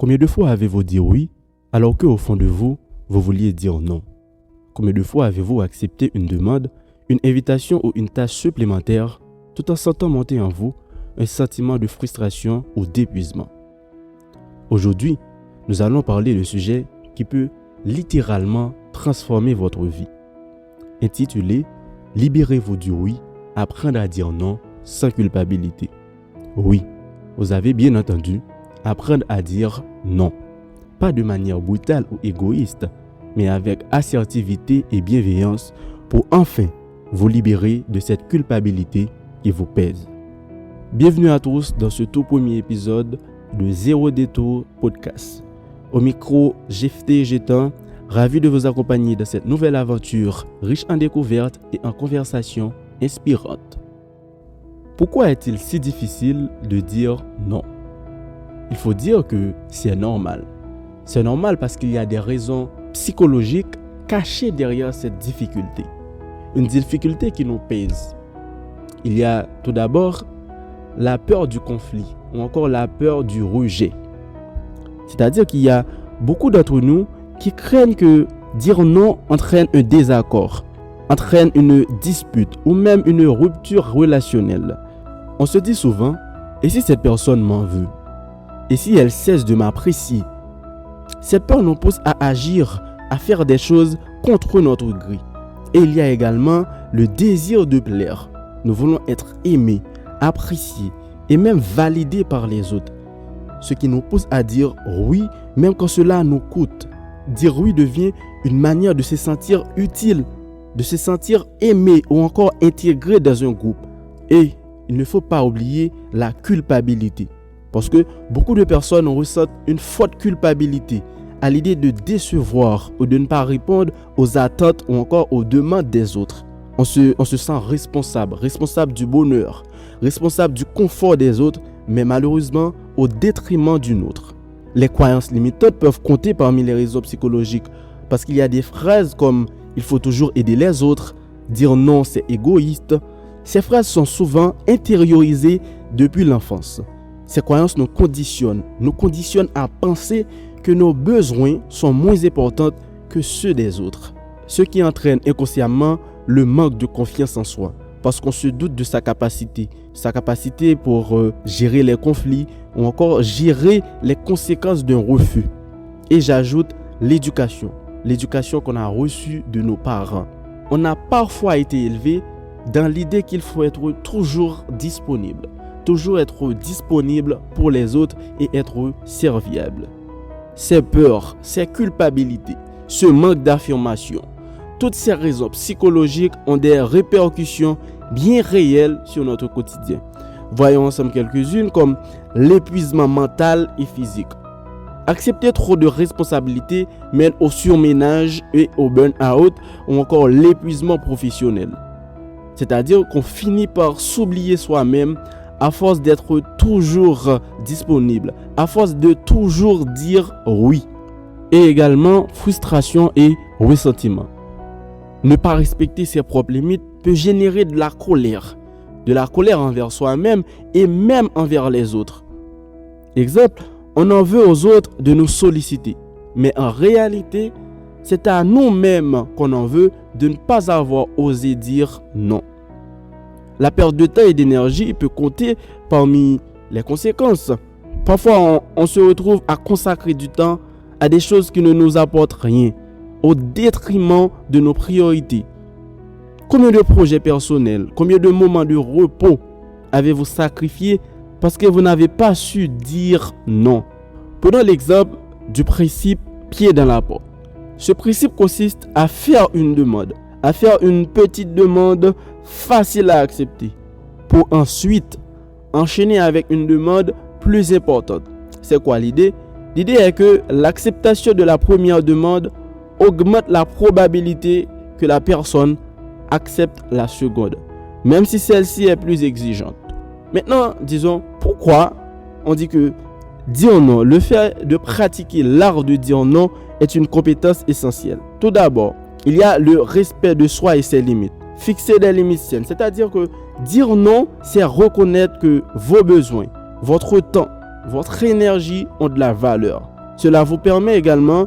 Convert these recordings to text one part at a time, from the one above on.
Combien de fois avez-vous dit oui alors qu'au fond de vous, vous vouliez dire non? Combien de fois avez-vous accepté une demande, une invitation ou une tâche supplémentaire tout en sentant monter en vous un sentiment de frustration ou d'épuisement? Aujourd'hui, nous allons parler de sujet qui peut littéralement transformer votre vie. Intitulé « Libérez-vous du oui, apprendre à dire non sans culpabilité ». Oui, vous avez bien entendu, apprendre à dire non. Pas de manière brutale ou égoïste, mais avec assertivité et bienveillance pour enfin vous libérer de cette culpabilité qui vous pèse. Bienvenue à tous dans ce tout premier épisode de Zéro Détour Podcast. Au micro, Jephté Gétan, ravi de vous accompagner dans cette nouvelle aventure riche en découvertes et en conversations inspirantes. Pourquoi est-il si difficile de dire non? Il faut dire que c'est normal. C'est normal parce qu'il y a des raisons psychologiques cachées derrière cette difficulté. Une difficulté qui nous pèse. Il y a tout d'abord la peur du conflit ou encore la peur du rejet. C'est-à-dire qu'il y a beaucoup d'entre nous qui craignent que dire non entraîne un désaccord, entraîne une dispute ou même une rupture relationnelle. On se dit souvent, et si cette personne m'en veut? Et si elle cesse de m'apprécier? Cette peur nous pousse à agir, à faire des choses contre notre gré. Et il y a également le désir de plaire. Nous voulons être aimés, appréciés et même validés par les autres. Ce qui nous pousse à dire oui, même quand cela nous coûte. Dire oui devient une manière de se sentir utile, de se sentir aimé ou encore intégré dans un groupe. Et il ne faut pas oublier la culpabilité. Parce que beaucoup de personnes ressentent une forte culpabilité à l'idée de décevoir ou de ne pas répondre aux attentes ou encore aux demandes des autres. On se sent responsable du bonheur, responsable du confort des autres, mais malheureusement au détriment d'une autre. Les croyances limitantes peuvent compter parmi les raisons psychologiques parce qu'il y a des phrases comme « il faut toujours aider les autres »,« dire non c'est égoïste ». Ces phrases sont souvent intériorisées depuis l'enfance. Ces croyances nous conditionnent à penser que nos besoins sont moins importants que ceux des autres. Ce qui entraîne inconsciemment le manque de confiance en soi parce qu'on se doute de sa capacité pour gérer les conflits ou encore gérer les conséquences d'un refus. Et j'ajoute l'éducation qu'on a reçue de nos parents. On a parfois été élevé dans l'idée qu'il faut être toujours disponible pour les autres et être serviable. Ces peurs, ces culpabilités, ce manque d'affirmation, toutes ces raisons psychologiques ont des répercussions bien réelles sur notre quotidien. Voyons ensemble quelques-unes comme l'épuisement mental et physique. Accepter trop de responsabilités mène au surménage et au burn-out ou encore l'épuisement professionnel. C'est-à-dire qu'on finit par s'oublier soi-même à force d'être toujours disponible, à force de toujours dire oui. Et également frustration et ressentiment. Ne pas respecter ses propres limites peut générer de la colère envers soi-même et même envers les autres. Exemple, on en veut aux autres de nous solliciter, mais en réalité, c'est à nous-mêmes qu'on en veut de ne pas avoir osé dire non. La perte de temps et d'énergie peut compter parmi les conséquences. Parfois, on se retrouve à consacrer du temps à des choses qui ne nous apportent rien, au détriment de nos priorités. Combien de projets personnels, combien de moments de repos avez-vous sacrifiés parce que vous n'avez pas su dire non? Prenons l'exemple du principe pied dans la porte. Ce principe consiste à faire une demande, à faire une petite demande facile à accepter, pour ensuite enchaîner avec une demande plus importante. C'est quoi l'idée? L'idée est que l'acceptation de la première demande augmente la probabilité que la personne accepte la seconde, même si celle-ci est plus exigeante. Maintenant, disons, pourquoi on dit que dire non, le fait de pratiquer l'art de dire non est une compétence essentielle. Tout d'abord, il y a le respect de soi et ses limites. Fixer des limites saines, c'est-à-dire que dire non, c'est reconnaître que vos besoins, votre temps, votre énergie ont de la valeur. Cela vous permet également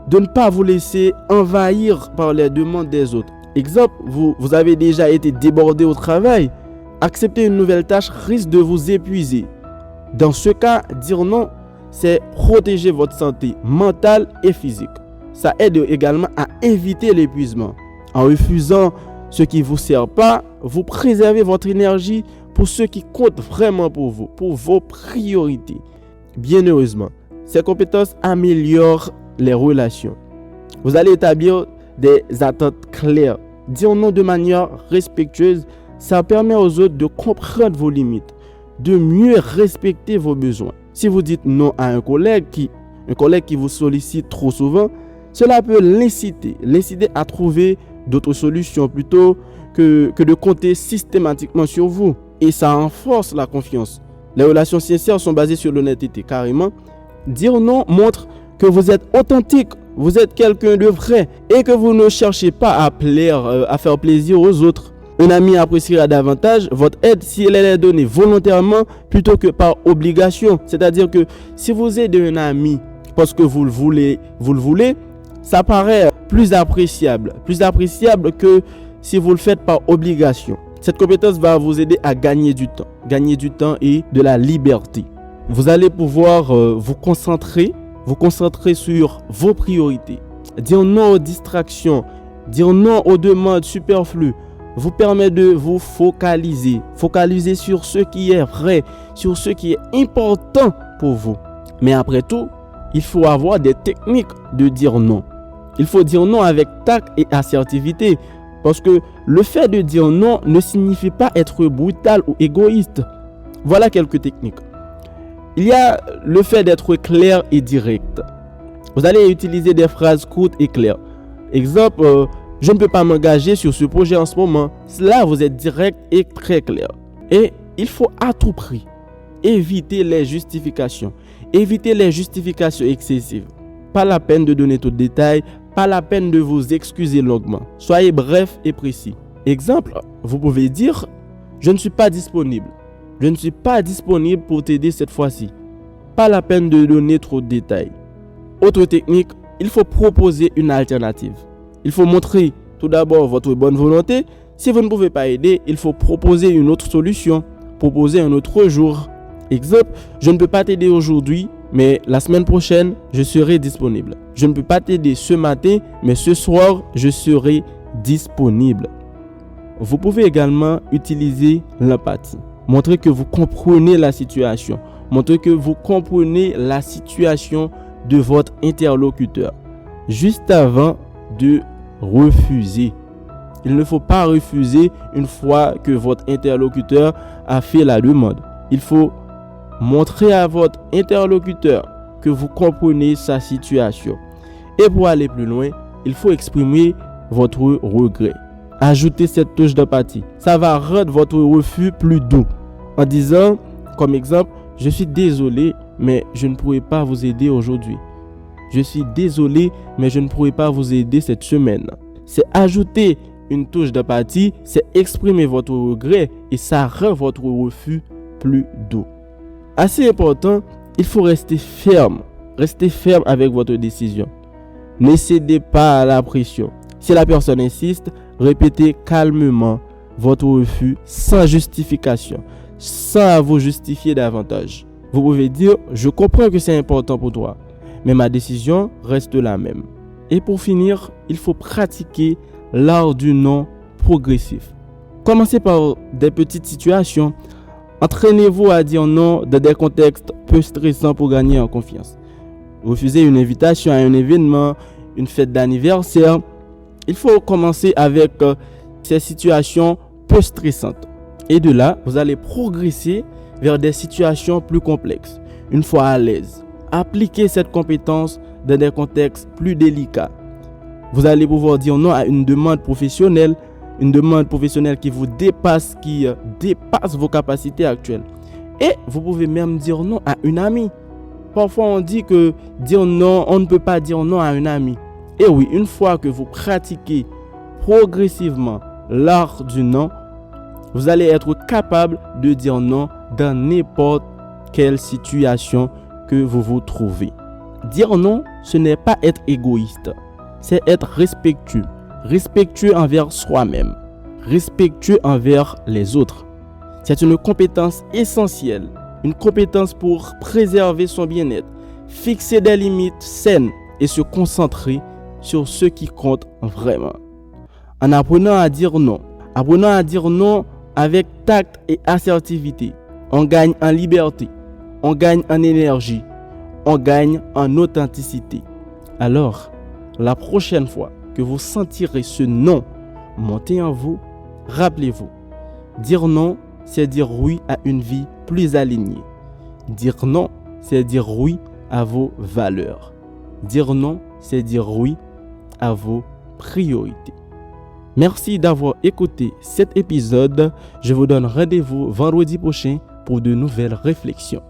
de ne pas vous laisser envahir par les demandes des autres. Exemple, vous avez déjà été débordé au travail. Accepter une nouvelle tâche risque de vous épuiser. Dans ce cas, dire non, c'est protéger votre santé mentale et physique. Ça aide également à éviter l'épuisement. En refusant ce qui ne vous sert pas, vous préservez votre énergie pour ce qui compte vraiment pour vous, pour vos priorités. Bien heureusement, ces compétences améliorent les relations. Vous allez établir des attentes claires. Dire non de manière respectueuse, ça permet aux autres de comprendre vos limites, de mieux respecter vos besoins. Si vous dites non à un collègue qui vous sollicite trop souvent, cela peut l'inciter à trouver d'autres solutions plutôt que de compter systématiquement sur vous. Et ça renforce la confiance. Les relations sincères sont basées sur l'honnêteté, carrément. Dire non montre que vous êtes authentique, vous êtes quelqu'un de vrai et que vous ne cherchez pas à plaire, à faire plaisir aux autres. Un ami appréciera davantage votre aide si elle est donnée volontairement plutôt que par obligation. C'est-à-dire que si vous aidez un ami parce que vous le voulez, ça paraît plus appréciable que si vous le faites par obligation. Cette compétence va vous aider à gagner du temps et de la liberté. Vous allez pouvoir vous concentrer sur vos priorités. Dire non aux distractions, dire non aux demandes superflues vous permet de vous focaliser sur ce qui est vrai, sur ce qui est important pour vous. Mais après tout, il faut avoir des techniques de dire non. Il faut dire non avec tact et assertivité. Parce que le fait de dire non ne signifie pas être brutal ou égoïste. Voilà quelques techniques. Il y a le fait d'être clair et direct. Vous allez utiliser des phrases courtes et claires. Exemple, je ne peux pas m'engager sur ce projet en ce moment. Là, vous êtes direct et très clair. Et il faut à tout prix éviter les justifications. Éviter les justifications excessives. Pas la peine de donner tout de détails. Pas la peine de vous excuser longuement. Soyez bref et précis. Exemple, vous pouvez dire « Je ne suis pas disponible. Je ne suis pas disponible pour t'aider cette fois-ci. » Pas la peine de donner trop de détails. Autre technique, il faut proposer une alternative. Il faut montrer tout d'abord votre bonne volonté. Si vous ne pouvez pas aider, il faut proposer une autre solution. Proposer un autre jour. Exemple, je ne peux pas t'aider aujourd'hui, mais la semaine prochaine, je serai disponible. Je ne peux pas t'aider ce matin, mais ce soir, je serai disponible. Vous pouvez également utiliser l'empathie. Montrer que vous comprenez la situation. Montrer que vous comprenez la situation de votre interlocuteur. Juste avant de refuser. Il ne faut pas refuser une fois que votre interlocuteur a fait la demande. Il faut montrer à votre interlocuteur que vous comprenez sa situation. Et pour aller plus loin, il faut exprimer votre regret. Ajoutez cette touche d'empathie. Ça va rendre votre refus plus doux. En disant, comme exemple, je suis désolé, mais je ne pourrai pas vous aider aujourd'hui. Je suis désolé, mais je ne pourrai pas vous aider cette semaine. C'est ajouter une touche d'empathie, c'est exprimer votre regret et ça rend votre refus plus doux. Assez important, il faut rester ferme avec votre décision. Ne cédez pas à la pression. Si la personne insiste, répétez calmement votre refus sans justification, sans vous justifier davantage. Vous pouvez dire, je comprends que c'est important pour toi, mais ma décision reste la même. Et pour finir, il faut pratiquer l'art du non progressif. Commencez par des petites situations. Entraînez-vous à dire non dans des contextes peu stressants pour gagner en confiance. Refusez une invitation à un événement, une fête d'anniversaire. Il faut commencer avec ces situations peu stressantes. Et de là, vous allez progresser vers des situations plus complexes. Une fois à l'aise, appliquez cette compétence dans des contextes plus délicats. Vous allez pouvoir dire non à une demande professionnelle qui vous dépasse, qui dépasse vos capacités actuelles. Et vous pouvez même dire non à une amie. Parfois, on dit que dire non, on ne peut pas dire non à une amie. Et oui, une fois que vous pratiquez progressivement l'art du non, vous allez être capable de dire non dans n'importe quelle situation que vous vous trouvez. Dire non, ce n'est pas être égoïste, c'est être respectueux. Respectueux envers soi-même, respectueux envers les autres. C'est une compétence essentielle, une compétence pour préserver son bien-être, fixer des limites saines et se concentrer sur ce qui compte vraiment. En apprenant à dire non avec tact et assertivité, on gagne en liberté, on gagne en énergie, on gagne en authenticité. Alors, la prochaine fois que vous sentirez ce non monter en vous, rappelez-vous, dire non, c'est dire oui à une vie plus alignée. Dire non, c'est dire oui à vos valeurs. Dire non, c'est dire oui à vos priorités. Merci d'avoir écouté cet épisode. Je vous donne rendez-vous vendredi prochain pour de nouvelles réflexions.